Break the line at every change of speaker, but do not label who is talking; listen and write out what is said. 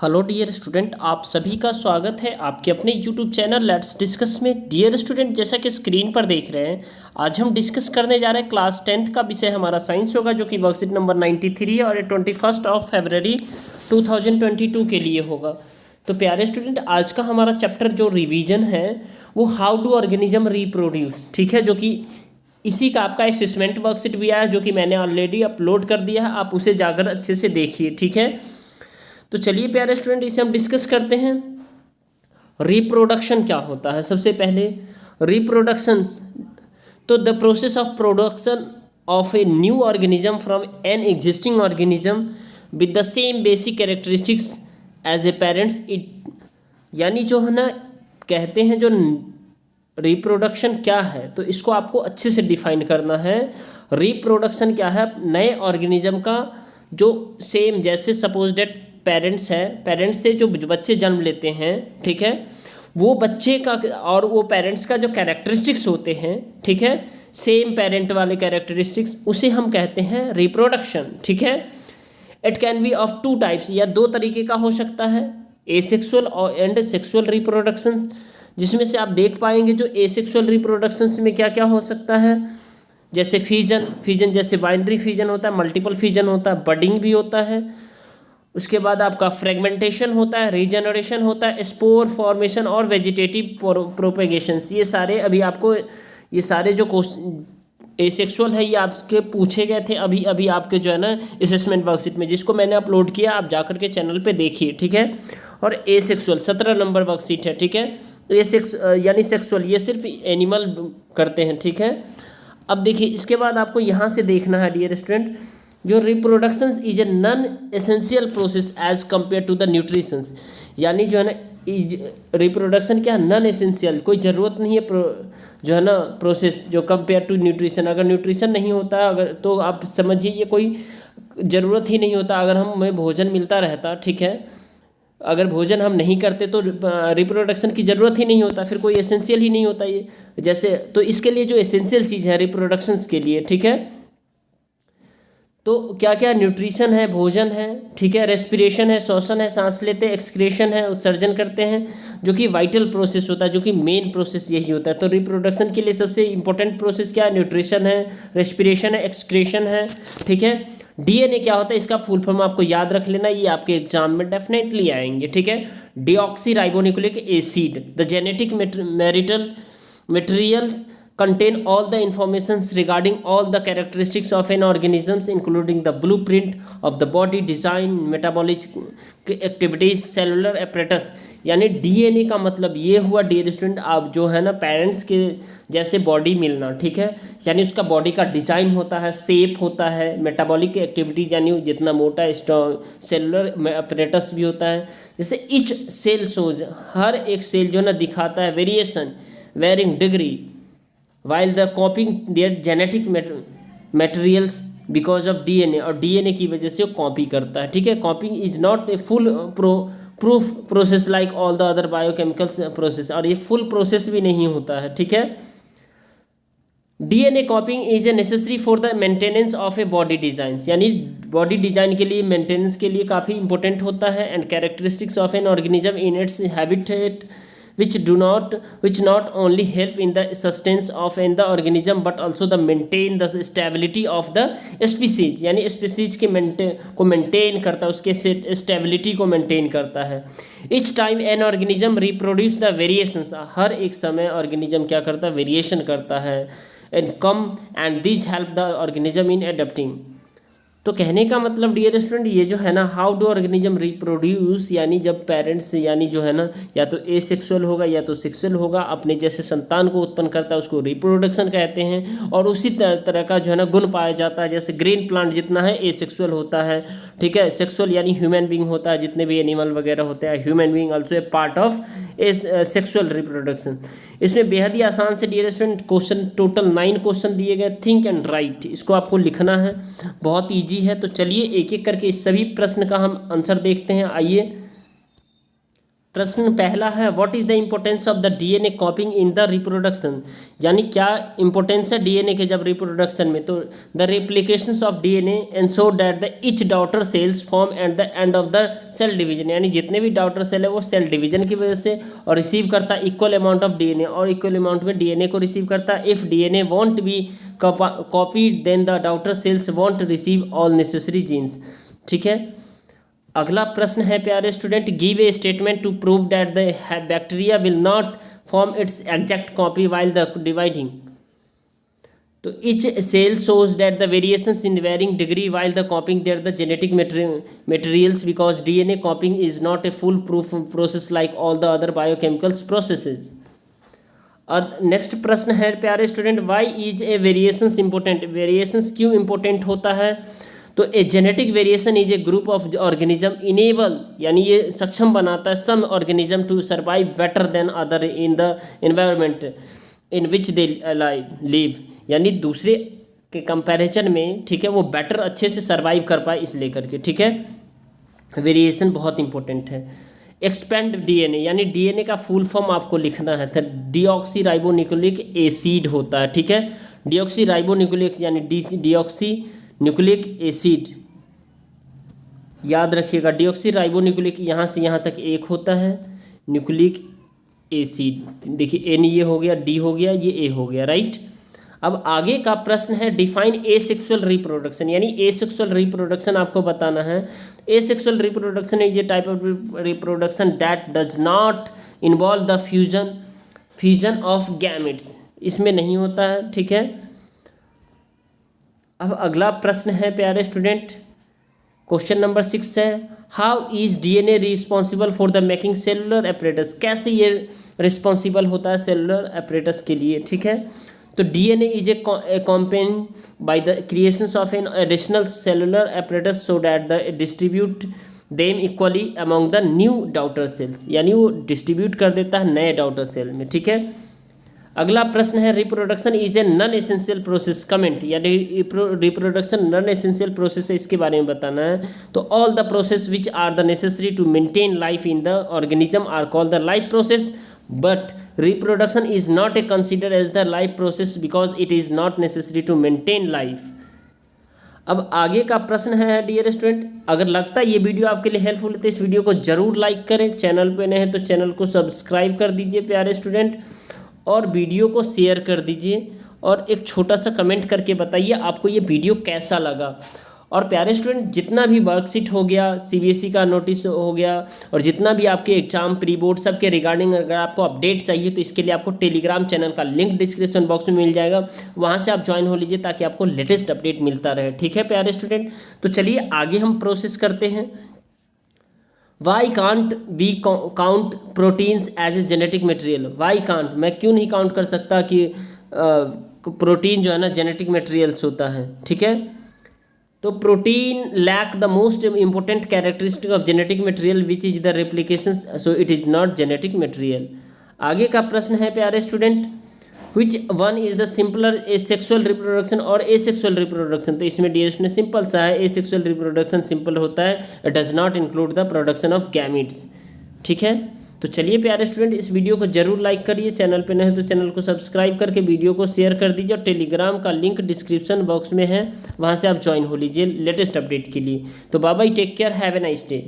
Hello dear student, आप सभी का स्वागत है आपके अपने यूट्यूब चैनल लेट्स डिस्कस में। डियर स्टूडेंट, जैसा कि स्क्रीन पर देख रहे हैं, आज हम डिस्कस करने जा रहे हैं क्लास 10th का विषय हमारा साइंस होगा, जो कि वर्कशीट नंबर 93 है और ये 21 फरवरी 2022 के लिए होगा। तो प्यारे स्टूडेंट, आज का हमारा चैप्टर जो रिवीजन है वो हाउ डू ऑर्गेनिज्म रिप्रोड्यूस, ठीक है, जो कि इसी का आपका असेसमेंट वर्कशीट भी आया, जो कि मैंने ऑलरेडी अपलोड कर दिया है। आप उसे जाकर अच्छे से देखिए, ठीक है। तो चलिए प्यारे स्टूडेंट, इसे हम डिस्कस करते हैं। रिप्रोडक्शन क्या होता है? सबसे पहले रिप्रोडक्शन, तो the process of production of a new organism from an existing organism with the same basic characteristics as a parents it, यानी जो है ना, कहते हैं जो रिप्रोडक्शन क्या है, तो इसको आपको अच्छे से डिफाइन करना है। रिप्रोडक्शन क्या है? नए ऑर्गेनिज्म का जो सेम, जैसे सपोज डेट पेरेंट्स है, पेरेंट्स से जो बच्चे जन्म लेते हैं, ठीक है, वो बच्चे का और वो पेरेंट्स का जो कैरेक्टरिस्टिक्स होते हैं, ठीक है, सेम पेरेंट वाले कैरेक्टरिस्टिक्स, उसे हम कहते हैं रिप्रोडक्शन, ठीक है। It can be of two types, या दो तरीके का हो सकता है, एसेक्सुअल और एंड सेक्सुअल रिप्रोडक्शन, जिसमें से आप देख पाएंगे जो एसेक्सुअल रिप्रोडक्शंस में क्या क्या हो सकता है, जैसे फिजन जैसे बाइनरी फिजन होता है, मल्टीपल फिजन होता है, बडिंग भी होता है, उसके बाद आपका फ्रेगमेंटेशन होता है, रीजनरेशन होता है, स्पोर फॉर्मेशन और वेजिटेटिव प्रोपेगेशंस। ये सारे अभी आपको, ये सारे जो क्वेश्चन एसेक्सुअल है ये आपके पूछे गए थे अभी अभी आपके जो है ना असेसमेंट वर्कशीट में, जिसको मैंने अपलोड किया, आप जाकर के चैनल पे देखिए, ठीक है। और एसेक्सुअल 17 नंबर वर्कशीट है, ठीक है। यानी सेक्सुअल ये सिर्फ एनिमल करते हैं, ठीक है। अब देखिए, इसके बाद आपको यहाँ से देखना है डियर स्टूडेंट, जो reproduction is a non essential process as compare to the nutritions, यानी जो है ना रिप्रोडक्शन क्या, नॉन एसेंशियल, कोई ज़रूरत नहीं है जो है ना प्रोसेस, जो कंपेयर टू न्यूट्रिशन। अगर न्यूट्रिशन नहीं होता अगर, तो आप समझिए ये कोई ज़रूरत ही नहीं होता। अगर हमें भोजन मिलता रहता, ठीक है, अगर भोजन हम नहीं करते तो रिप्रोडक्शन की ज़रूरत ही नहीं होता, फिर कोई एसेंशियल ही नहीं होता ये। जैसे तो इसके लिए जो एसेंशियल चीज़ है रिप्रोडक्शंस के लिए, ठीक है, तो क्या क्या न्यूट्रिशन है, भोजन है, ठीक है, रेस्पिरेशन है, श्वसन है, सांस लेते हैं, एक्सक्रेशन है, उत्सर्जन करते हैं, जो कि वाइटल प्रोसेस होता है, जो कि मेन प्रोसेस यही होता है। तो रिप्रोडक्शन के लिए सबसे इंपॉर्टेंट प्रोसेस क्या है? न्यूट्रिशन है, रेस्पिरेशन है, एक्सक्रेशन है, ठीक है। डीएनए क्या होता है? इसका फुल फॉर्म आपको याद रख लेना, ये आपके एग्जाम में डेफिनेटली आएंगे, ठीक है। Deoxy ribonucleic acid, the genetic materials contain all the informations regarding all the characteristics of an organisms, including the blueprint of the body design, metabolic activities, cellular apparatus। यानी डीएनए का मतलब ये हुआ dear student, आप जो है ना parents के जैसे बॉडी मिलना, ठीक है, यानी उसका बॉडी का डिज़ाइन होता है, शेप होता है, मेटाबॉलिक एक्टिविटी यानी जितना मोटा स्ट्रॉन्ग, सेलुलर अपरेटस भी होता है। जैसे ईच सेल शोज, हर एक सेल जो है ना दिखाता है variation, varying degree, while the copying their genetic materials because of DNA, और DNA की वजह से वो कॉपी करता है, ठीक है। कॉपिंग is not a full proof process like all the other biochemicals process, और ये फुल प्रोसेस भी नहीं होता है, ठीक है। DNA कॉपिंग is a necessary for the maintenance of a body design, यानी बॉडी डिजाइन के लिए, मेंटेनेंस के लिए काफ़ी इंपॉर्टेंट होता है। And characteristics of an organism in its habitat which not only help in the sustenance of in the organism but also the maintain the stability of the species, यानी species के को maintain करता है, उसके stability को maintain करता है। each time an organism reproduce the variations, हर एक समय organism क्या करता है? variation करता है। and come and these help the organism in adapting। तो कहने का मतलब डियर स्टूडेंट, ये जो है ना हाउ डू ऑर्गेनिज्म रिप्रोड्यूस, यानी जब पेरेंट्स यानी जो है ना या तो एसेक्सुअल होगा या तो सेक्सुअल होगा, अपने जैसे संतान को उत्पन्न करता है, उसको रिप्रोडक्शन कहते हैं। और उसी तरह का जो है ना गुण पाया जाता है, जैसे ग्रीन प्लांट जितना है एसेक्सुअल होता है, ठीक है। सेक्सुअल यानी ह्यूमन बींग होता है, जितने भी एनिमल वगैरह होते हैं, human being also a part of a sexual reproduction. इसमें बेहद ही आसान से dear student question, total 9 question दिए गए, थिंक एंड राइट, इसको आपको लिखना है, बहुत ईजी है। तो चलिए एक एक करके इस सभी प्रश्न का हम आंसर देखते हैं। आइए, प्रश्न पहला है what is the importance of the DNA कॉपिंग in the reproduction, यानी क्या इम्पोर्टेंस है डीएनए के जब रिप्रोडक्शन में। तो the replications of DNA ensure that the each daughter cells form at the end of the cell division, यानी जितने भी डॉटर सेल है वो सेल डिवीजन की वजह से और रिसीव करता है इक्वल अमाउंट ऑफ डीएनए, और इक्वल अमाउंट में डीएनए को रिसीव करता है। If DNA won't be copied then the daughter cells won't receive all necessary genes. ठीक है, अगला प्रश्न है प्यारे student, give a statement to prove that the bacteria will not form its exact copy while the dividing. तो each cell shows that the variations in varying degree while the copying there the genetic materials because DNA copying is not a full proof process like all the other biochemicals processes. Next प्रश्न है प्यारे student, why is a variations important, variations क्यों important होता है। तो a genetic variation is a group of organism enable, यानी ये सक्षम बनाता है some organism to survive better than other in the environment in which they live, यानी दूसरे के कंपैरिजन में, ठीक है, वो बेटर अच्छे से सर्वाइव कर पाए इस लेकर के। ठीक है, वेरिएशन बहुत इंपॉर्टेंट है। एक्सपेंड डीएनए, यानी डीएनए का फुल फॉर्म आपको लिखना है, तो डीऑक्सी राइबोन्यूक्लिक एसिड होता है। ठीक है, डीऑक्सी राइबोन्यूक्लिक यानी डीऑक्सी न्यूक्लिक एसिड, याद रखिएगा डीऑक्सी राइबोन्यूक्लिक यहाँ से यहाँ तक एक होता है न्यूक्लिक एसिड। देखिए एन ये हो गया, डी हो गया, ये ए हो गया, राइट। अब आगे का प्रश्न है डिफाइन एसेक्सुअल रिप्रोडक्शन, यानी एसेक्सुअल रिप्रोडक्शन आपको बताना है। Asexual reproduction is A type of reproduction that does not involve the fusion of gametes, इसमें नहीं होता है। ठीक है, अब अगला प्रश्न है प्यारे स्टूडेंट, क्वेश्चन नंबर 6 है, how is DNA responsible for the making cellular apparatus, कैसे ये रिस्पॉन्सिबल होता है सेलुलर एपरेटस के लिए। ठीक है, तो DNA is a campaign by the creation of an additional cellular apparatus so that the distribute them equally among the new daughter cells, यानी वो डिस्ट्रीब्यूट कर देता है नए डॉटर सेल में। ठीक है, अगला प्रश्न है reproduction is a non essential process, comment, यानी रिप्रोडक्शन नॉन एसेंशियल प्रोसेस है, इसके बारे में बताना है। तो all the process which are the necessary to maintain life in the organism are called the life process, but reproduction is not a consider as the life process because it is not necessary to maintain life. अब आगे का प्रश्न है dear student, अगर लगता है ये video आपके लिए हेल्पफुल है तो इस वीडियो को जरूर लाइक करें, चैनल पे नए हैं तो चैनल को सब्सक्राइब कर दीजिए प्यारे स्टूडेंट, और वीडियो को शेयर कर दीजिए, और एक छोटा सा कमेंट करके बताइए आपको ये वीडियो कैसा लगा। और प्यारे स्टूडेंट, जितना भी वर्कशीट हो गया, सीबीएसई का नोटिस हो गया, और जितना भी आपके एग्जाम प्री बोर्ड सब के रिगार्डिंग अगर आपको अपडेट चाहिए तो इसके लिए आपको टेलीग्राम चैनल का लिंक डिस्क्रिप्शन बॉक्स में मिल जाएगा, वहाँ से आप ज्वाइन हो लीजिए ताकि आपको लेटेस्ट अपडेट मिलता रहे। ठीक है प्यारे स्टूडेंट, तो चलिए आगे हम प्रोसेस करते हैं। Why can't we count proteins as a genetic material, why can't, मैं क्यों नहीं काउंट कर सकता कि प्रोटीन जो है ना जेनेटिक मटेरियल्स होता है। ठीक है, तो protein lack the most important characteristic of genetic material which is the replication, so it is not genetic material. आगे का प्रश्न है प्यारे student, which one is the simpler a sexual reproduction और ए सेक्सुअल रिप्रोडक्शन। तो इसमें dear student simple सा है, ए सेक्सुअल रिप्रोडक्शन सिंपल होता है, it does not include the production of gametes. ठीक है, तो चलिए प्यारे स्टूडेंट इस वीडियो को जरूर लाइक करिए, चैनल पे नए हैं तो चैनल को सब्सक्राइब करके वीडियो को शेयर कर दीजिए, और टेलीग्राम का लिंक डिस्क्रिप्शन बॉक्स में है, वहाँ से आप ज्वाइन हो लीजिए लेटेस्ट अपडेट के लिए। तो bye bye, take care, have a nice day.